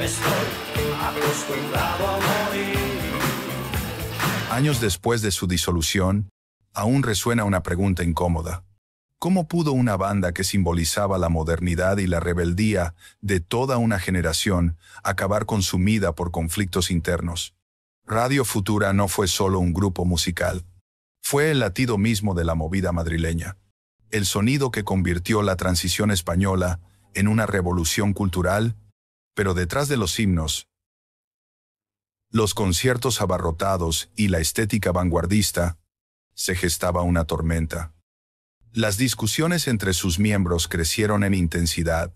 estoy acostumbrado a morir. Años después de su disolución, aún resuena una pregunta incómoda. ¿Cómo pudo una banda que simbolizaba la modernidad y la rebeldía de toda una generación acabar consumida por conflictos internos? Radio Futura no fue solo un grupo musical. Fue el latido mismo de la movida madrileña. El sonido que convirtió la transición española en una revolución cultural, pero detrás de los himnos, los conciertos abarrotados y la estética vanguardista, se gestaba una tormenta. Las discusiones entre sus miembros crecieron en intensidad.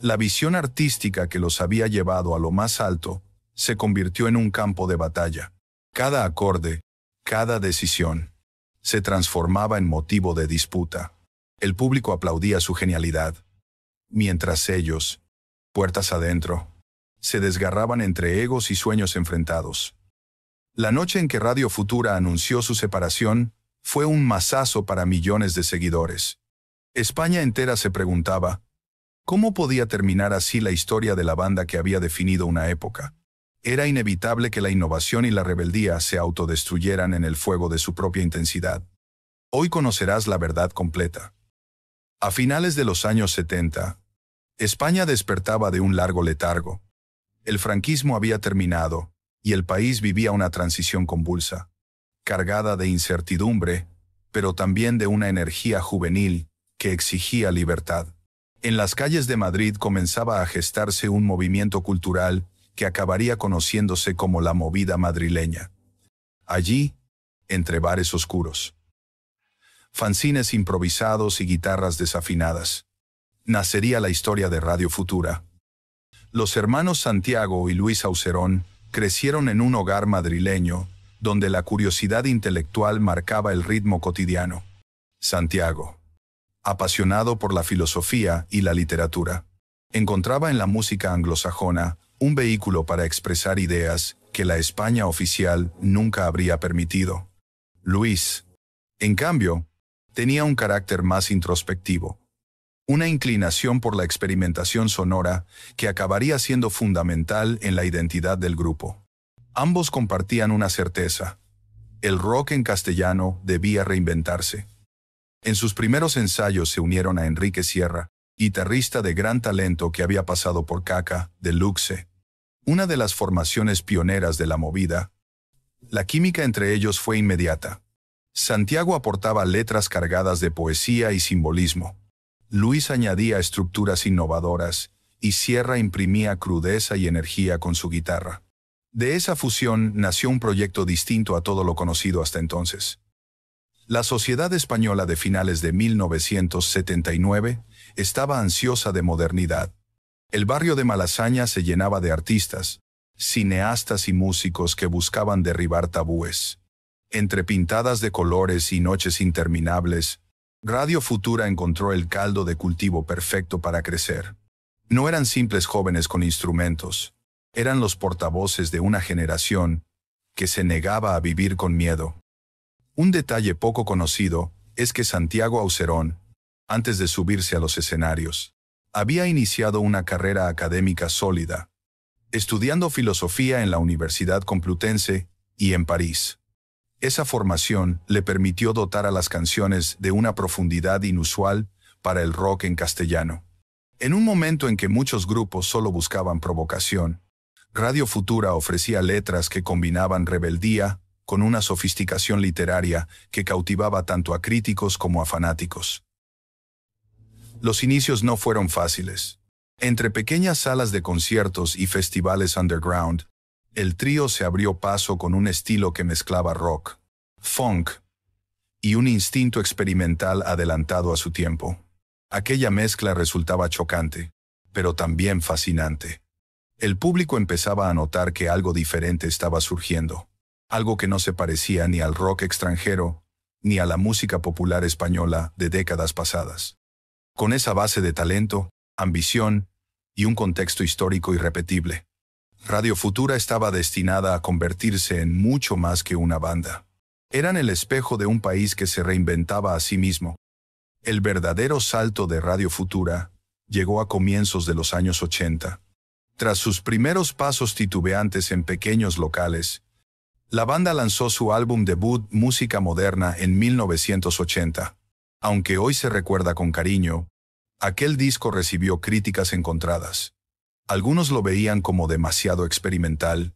La visión artística que los había llevado a lo más alto se convirtió en un campo de batalla. Cada acorde, cada decisión, se transformaba en motivo de disputa. El público aplaudía su genialidad, mientras ellos, puertas adentro, se desgarraban entre egos y sueños enfrentados. La noche en que Radio Futura anunció su separación fue un mazazo para millones de seguidores. España entera se preguntaba, ¿cómo podía terminar así la historia de la banda que había definido una época? Era inevitable que la innovación y la rebeldía se autodestruyeran en el fuego de su propia intensidad. Hoy conocerás la verdad completa. A finales de los años 70, España despertaba de un largo letargo. El franquismo había terminado, y el país vivía una transición convulsa, cargada de incertidumbre, pero también de una energía juvenil que exigía libertad. En las calles de Madrid comenzaba a gestarse un movimiento cultural que acabaría conociéndose como la movida madrileña. Allí, entre bares oscuros, fanzines improvisados y guitarras desafinadas, nacería la historia de Radio Futura. Los hermanos Santiago y Luis Auserón crecieron en un hogar madrileño donde la curiosidad intelectual marcaba el ritmo cotidiano. Santiago, apasionado por la filosofía y la literatura, encontraba en la música anglosajona un vehículo para expresar ideas que la España oficial nunca habría permitido. Luis, en cambio, tenía un carácter más introspectivo, una inclinación por la experimentación sonora que acabaría siendo fundamental en la identidad del grupo. Ambos compartían una certeza: el rock en castellano debía reinventarse. En sus primeros ensayos se unieron a Enrique Sierra, guitarrista de gran talento que había pasado por Caca, Deluxe, una de las formaciones pioneras de la movida. La química entre ellos fue inmediata. Santiago aportaba letras cargadas de poesía y simbolismo. Luis añadía estructuras innovadoras, y Sierra imprimía crudeza y energía con su guitarra. De esa fusión nació un proyecto distinto a todo lo conocido hasta entonces. La sociedad española de finales de 1979 estaba ansiosa de modernidad. El barrio de Malasaña se llenaba de artistas, cineastas y músicos que buscaban derribar tabúes. Entre pintadas de colores y noches interminables, Radio Futura encontró el caldo de cultivo perfecto para crecer. No eran simples jóvenes con instrumentos. Eran los portavoces de una generación que se negaba a vivir con miedo. Un detalle poco conocido es que Santiago Auserón, antes de subirse a los escenarios, había iniciado una carrera académica sólida, estudiando filosofía en la Universidad Complutense y en París. Esa formación le permitió dotar a las canciones de una profundidad inusual para el rock en castellano. En un momento en que muchos grupos solo buscaban provocación, Radio Futura ofrecía letras que combinaban rebeldía con una sofisticación literaria que cautivaba tanto a críticos como a fanáticos. Los inicios no fueron fáciles. Entre pequeñas salas de conciertos y festivales underground, el trío se abrió paso con un estilo que mezclaba rock, funk y un instinto experimental adelantado a su tiempo. Aquella mezcla resultaba chocante, pero también fascinante. El público empezaba a notar que algo diferente estaba surgiendo, algo que no se parecía ni al rock extranjero, ni a la música popular española de décadas pasadas. Con esa base de talento, ambición y un contexto histórico irrepetible, Radio Futura estaba destinada a convertirse en mucho más que una banda. Eran el espejo de un país que se reinventaba a sí mismo. El verdadero salto de Radio Futura llegó a comienzos de los años 80. Tras sus primeros pasos titubeantes en pequeños locales, la banda lanzó su álbum debut Música Moderna en 1980. Aunque hoy se recuerda con cariño, aquel disco recibió críticas encontradas. Algunos lo veían como demasiado experimental,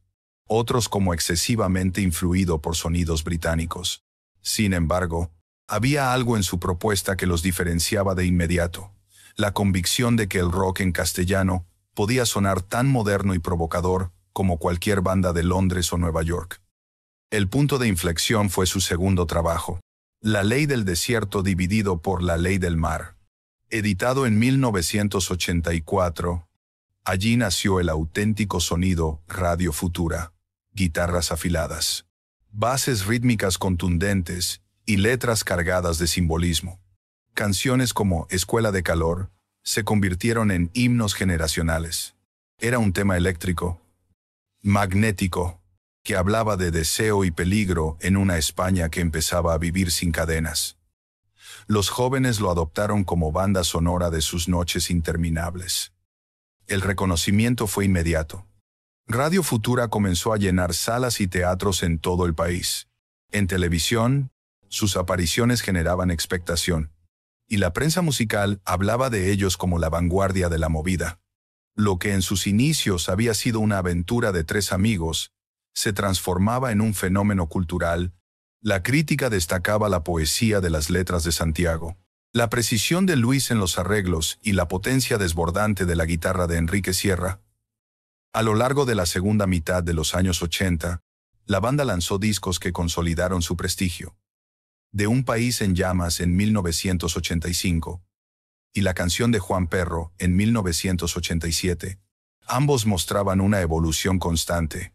otros como excesivamente influido por sonidos británicos. Sin embargo, había algo en su propuesta que los diferenciaba de inmediato: la convicción de que el rock en castellano podía sonar tan moderno y provocador como cualquier banda de Londres o Nueva York. El punto de inflexión fue su segundo trabajo, La Ley del Desierto dividido por La Ley del Mar. Editado en 1984, allí nació el auténtico sonido Radio Futura: guitarras afiladas, bases rítmicas contundentes y letras cargadas de simbolismo. Canciones como Escuela de Calor se convirtieron en himnos generacionales. Era un tema eléctrico, magnético, que hablaba de deseo y peligro en una España que empezaba a vivir sin cadenas. Los jóvenes lo adoptaron como banda sonora de sus noches interminables. El reconocimiento fue inmediato. Radio Futura comenzó a llenar salas y teatros en todo el país. En televisión, sus apariciones generaban expectación, y la prensa musical hablaba de ellos como la vanguardia de la movida. Lo que en sus inicios había sido una aventura de tres amigos, se transformaba en un fenómeno cultural. La crítica destacaba la poesía de las letras de Santiago, la precisión de Luis en los arreglos y la potencia desbordante de la guitarra de Enrique Sierra. A lo largo de la segunda mitad de los años 80, la banda lanzó discos que consolidaron su prestigio. De un país en llamas en 1985 y La canción de Juan Perro en 1987. Ambos mostraban una evolución constante,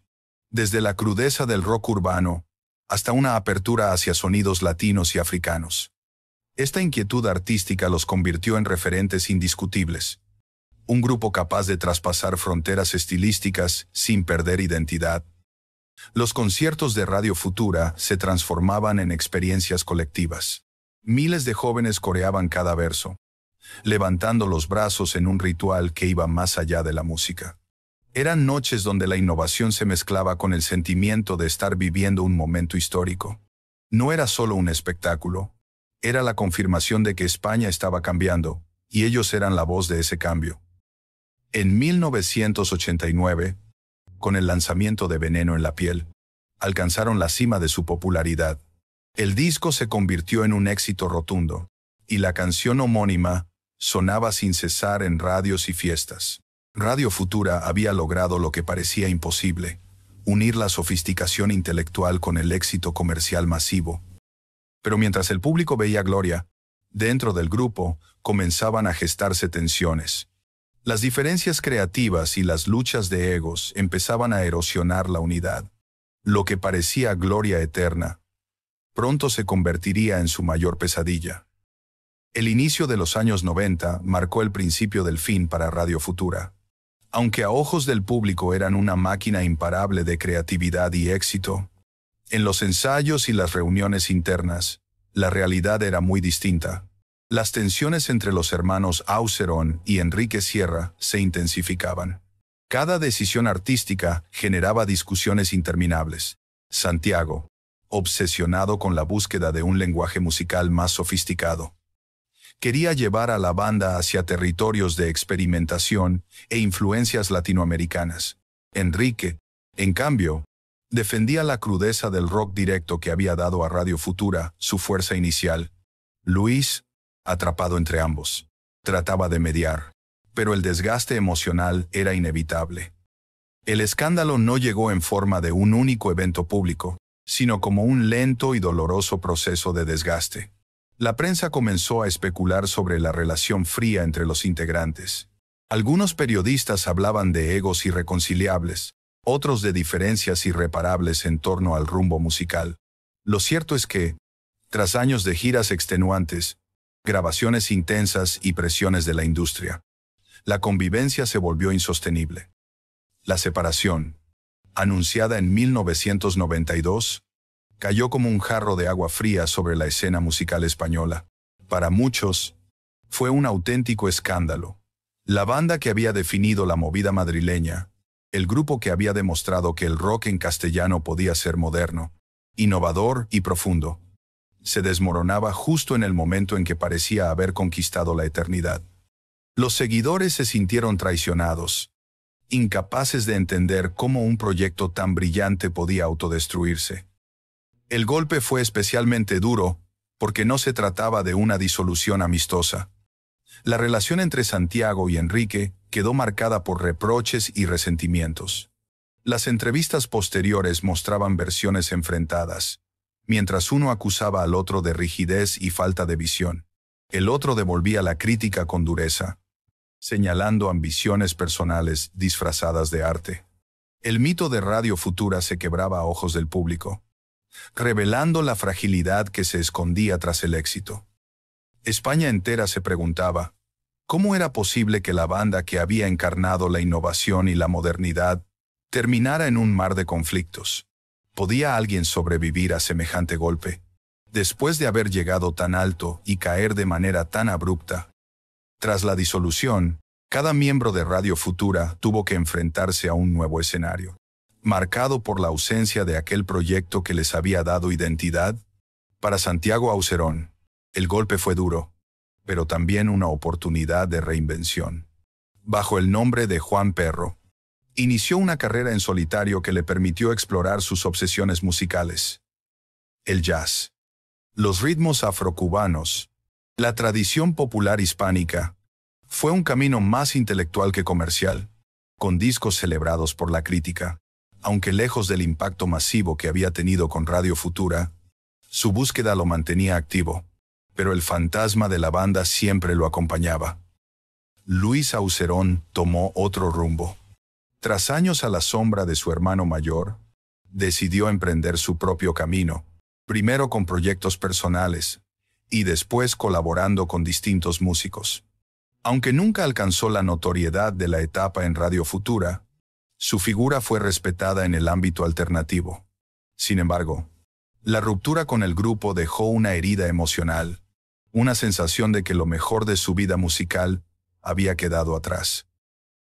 desde la crudeza del rock urbano hasta una apertura hacia sonidos latinos y africanos. Esta inquietud artística los convirtió en referentes indiscutibles. Un grupo capaz de traspasar fronteras estilísticas sin perder identidad. Los conciertos de Radio Futura se transformaban en experiencias colectivas. Miles de jóvenes coreaban cada verso, levantando los brazos en un ritual que iba más allá de la música. Eran noches donde la innovación se mezclaba con el sentimiento de estar viviendo un momento histórico. No era solo un espectáculo, era la confirmación de que España estaba cambiando, y ellos eran la voz de ese cambio. En 1989, con el lanzamiento de Veneno en la piel, alcanzaron la cima de su popularidad. El disco se convirtió en un éxito rotundo, y la canción homónima sonaba sin cesar en radios y fiestas. Radio Futura había logrado lo que parecía imposible: unir la sofisticación intelectual con el éxito comercial masivo. Pero mientras el público veía gloria, dentro del grupo comenzaban a gestarse tensiones. Las diferencias creativas y las luchas de egos empezaban a erosionar la unidad. Lo que parecía gloria eterna, pronto se convertiría en su mayor pesadilla. El inicio de los años 90 marcó el principio del fin para Radio Futura. Aunque a ojos del público eran una máquina imparable de creatividad y éxito, en los ensayos y las reuniones internas, la realidad era muy distinta. Las tensiones entre los hermanos Auserón y Enrique Sierra se intensificaban. Cada decisión artística generaba discusiones interminables. Santiago, obsesionado con la búsqueda de un lenguaje musical más sofisticado, quería llevar a la banda hacia territorios de experimentación e influencias latinoamericanas. Enrique, en cambio, defendía la crudeza del rock directo que había dado a Radio Futura su fuerza inicial. Luis, atrapado entre ambos, trataba de mediar, pero el desgaste emocional era inevitable. El escándalo no llegó en forma de un único evento público, sino como un lento y doloroso proceso de desgaste. La prensa comenzó a especular sobre la relación fría entre los integrantes. Algunos periodistas hablaban de egos irreconciliables, otros de diferencias irreparables en torno al rumbo musical. Lo cierto es que, tras años de giras extenuantes, grabaciones intensas y presiones de la industria, la convivencia se volvió insostenible. La separación, anunciada en 1992, cayó como un jarro de agua fría sobre la escena musical española. Para muchos, fue un auténtico escándalo. La banda que había definido la movida madrileña, el grupo que había demostrado que el rock en castellano podía ser moderno, innovador y profundo, se desmoronaba justo en el momento en que parecía haber conquistado la eternidad. Los seguidores se sintieron traicionados, incapaces de entender cómo un proyecto tan brillante podía autodestruirse. El golpe fue especialmente duro porque no se trataba de una disolución amistosa. La relación entre Santiago y Enrique quedó marcada por reproches y resentimientos. Las entrevistas posteriores mostraban versiones enfrentadas. Mientras uno acusaba al otro de rigidez y falta de visión, el otro devolvía la crítica con dureza, señalando ambiciones personales disfrazadas de arte. El mito de Radio Futura se quebraba a ojos del público, revelando la fragilidad que se escondía tras el éxito. España entera se preguntaba, ¿cómo era posible que la banda que había encarnado la innovación y la modernidad terminara en un mar de conflictos? ¿Podía alguien sobrevivir a semejante golpe, después de haber llegado tan alto y caer de manera tan abrupta? Tras la disolución, cada miembro de Radio Futura tuvo que enfrentarse a un nuevo escenario, marcado por la ausencia de aquel proyecto que les había dado identidad. Para Santiago Auserón, el golpe fue duro, pero también una oportunidad de reinvención. Bajo el nombre de Juan Perro, inició una carrera en solitario que le permitió explorar sus obsesiones musicales. El jazz, los ritmos afrocubanos, la tradición popular hispánica. Fue un camino más intelectual que comercial, con discos celebrados por la crítica. Aunque lejos del impacto masivo que había tenido con Radio Futura, su búsqueda lo mantenía activo, pero el fantasma de la banda siempre lo acompañaba. Luis Auserón tomó otro rumbo. Tras años a la sombra de su hermano mayor, decidió emprender su propio camino, primero con proyectos personales y después colaborando con distintos músicos. Aunque nunca alcanzó la notoriedad de la etapa en Radio Futura, su figura fue respetada en el ámbito alternativo. Sin embargo, la ruptura con el grupo dejó una herida emocional, una sensación de que lo mejor de su vida musical había quedado atrás.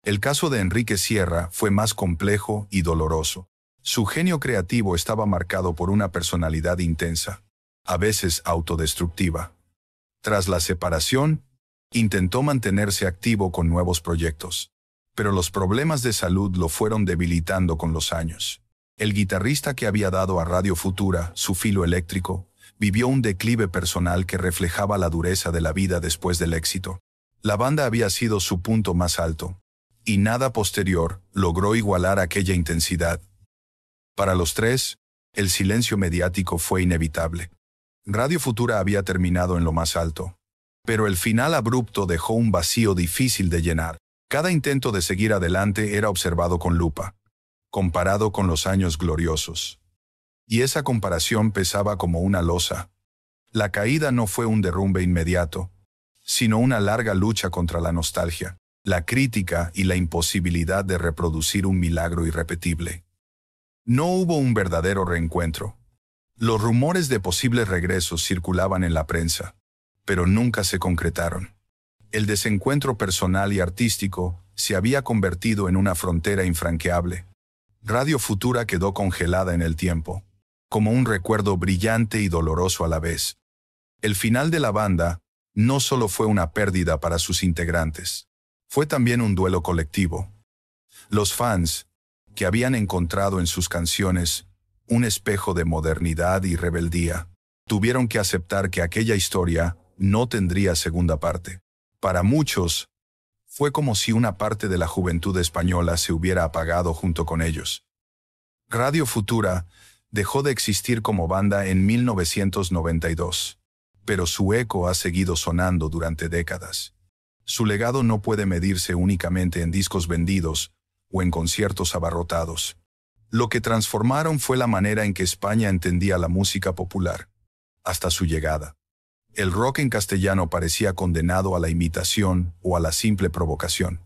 El caso de Enrique Sierra fue más complejo y doloroso. Su genio creativo estaba marcado por una personalidad intensa, a veces autodestructiva. Tras la separación, intentó mantenerse activo con nuevos proyectos, pero los problemas de salud lo fueron debilitando con los años. El guitarrista que había dado a Radio Futura su filo eléctrico, vivió un declive personal que reflejaba la dureza de la vida después del éxito. La banda había sido su punto más alto, y nada posterior logró igualar aquella intensidad. Para los tres, el silencio mediático fue inevitable. Radio Futura había terminado en lo más alto, pero el final abrupto dejó un vacío difícil de llenar. Cada intento de seguir adelante era observado con lupa, comparado con los años gloriosos. Y esa comparación pesaba como una losa. La caída no fue un derrumbe inmediato, sino una larga lucha contra la nostalgia, la crítica y la imposibilidad de reproducir un milagro irrepetible. No hubo un verdadero reencuentro. Los rumores de posibles regresos circulaban en la prensa, pero nunca se concretaron. El desencuentro personal y artístico se había convertido en una frontera infranqueable. Radio Futura quedó congelada en el tiempo, como un recuerdo brillante y doloroso a la vez. El final de la banda no solo fue una pérdida para sus integrantes, fue también un duelo colectivo. Los fans, que habían encontrado en sus canciones un espejo de modernidad y rebeldía, tuvieron que aceptar que aquella historia no tendría segunda parte. Para muchos, fue como si una parte de la juventud española se hubiera apagado junto con ellos. Radio Futura dejó de existir como banda en 1992, pero su eco ha seguido sonando durante décadas. Su legado no puede medirse únicamente en discos vendidos o en conciertos abarrotados. Lo que transformaron fue la manera en que España entendía la música popular. Hasta su llegada, el rock en castellano parecía condenado a la imitación o a la simple provocación.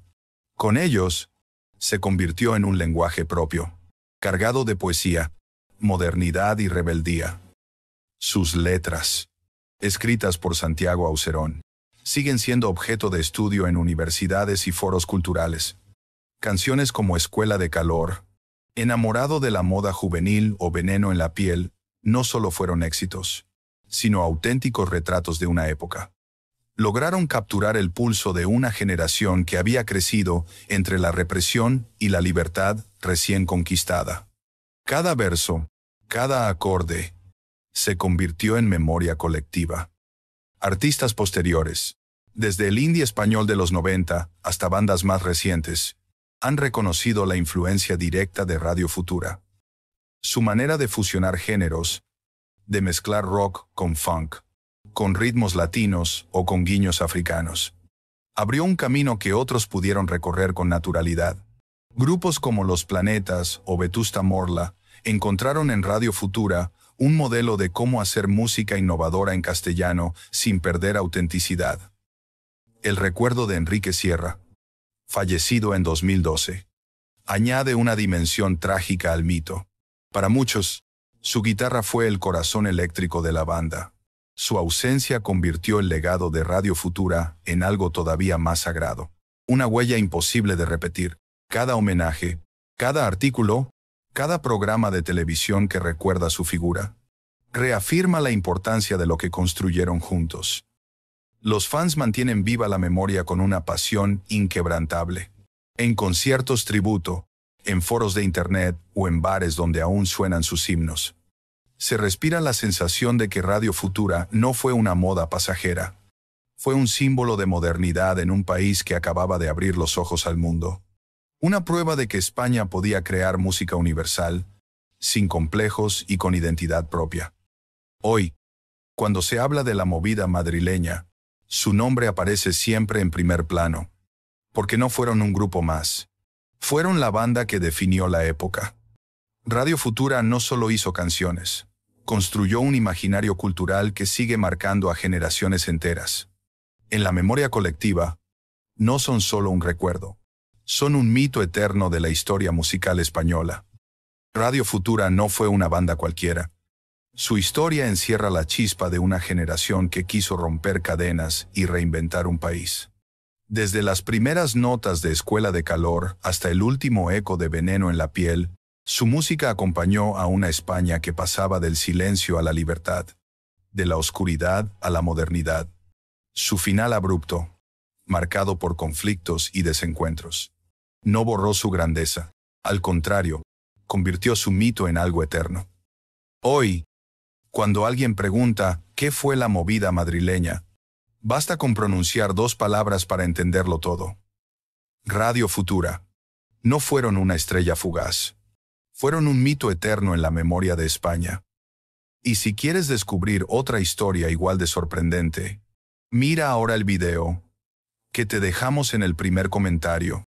Con ellos, se convirtió en un lenguaje propio, cargado de poesía, modernidad y rebeldía. Sus letras, escritas por Santiago Auserón, siguen siendo objeto de estudio en universidades y foros culturales. Canciones como Escuela de Calor, Enamorado de la moda juvenil o Veneno en la piel no solo fueron éxitos, sino auténticos retratos de una época. Lograron capturar el pulso de una generación que había crecido entre la represión y la libertad recién conquistada. Cada verso, cada acorde, se convirtió en memoria colectiva. Artistas posteriores, desde el indie español de los 90 hasta bandas más recientes, han reconocido la influencia directa de Radio Futura. Su manera de fusionar géneros, de mezclar rock con funk, con ritmos latinos o con guiños africanos, abrió un camino que otros pudieron recorrer con naturalidad. Grupos como Los Planetas o Vetusta Morla encontraron en Radio Futura un modelo de cómo hacer música innovadora en castellano sin perder autenticidad. El recuerdo de Enrique Sierra, fallecido en 2012, añade una dimensión trágica al mito. Para muchos, su guitarra fue el corazón eléctrico de la banda. Su ausencia convirtió el legado de Radio Futura en algo todavía más sagrado. Una huella imposible de repetir. Cada homenaje, cada artículo, cada programa de televisión que recuerda su figura, reafirma la importancia de lo que construyeron juntos. Los fans mantienen viva la memoria con una pasión inquebrantable. En conciertos tributo, en foros de internet o en bares donde aún suenan sus himnos, se respira la sensación de que Radio Futura no fue una moda pasajera. Fue un símbolo de modernidad en un país que acababa de abrir los ojos al mundo. Una prueba de que España podía crear música universal, sin complejos y con identidad propia. Hoy, cuando se habla de la movida madrileña, su nombre aparece siempre en primer plano, porque no fueron un grupo más. Fueron la banda que definió la época. Radio Futura no solo hizo canciones, construyó un imaginario cultural que sigue marcando a generaciones enteras. En la memoria colectiva, no son solo un recuerdo, son un mito eterno de la historia musical española. Radio Futura no fue una banda cualquiera. Su historia encierra la chispa de una generación que quiso romper cadenas y reinventar un país. Desde las primeras notas de Escuela de Calor hasta el último eco de Veneno en la piel, su música acompañó a una España que pasaba del silencio a la libertad, de la oscuridad a la modernidad. Su final abrupto, marcado por conflictos y desencuentros, no borró su grandeza, al contrario, convirtió su mito en algo eterno. Hoy, cuando alguien pregunta ¿qué fue la movida madrileña?, basta con pronunciar 2 palabras para entenderlo todo. Radio Futura. No fueron una estrella fugaz. Fueron un mito eterno en la memoria de España. Y si quieres descubrir otra historia igual de sorprendente, mira ahora el video que te dejamos en el primer comentario.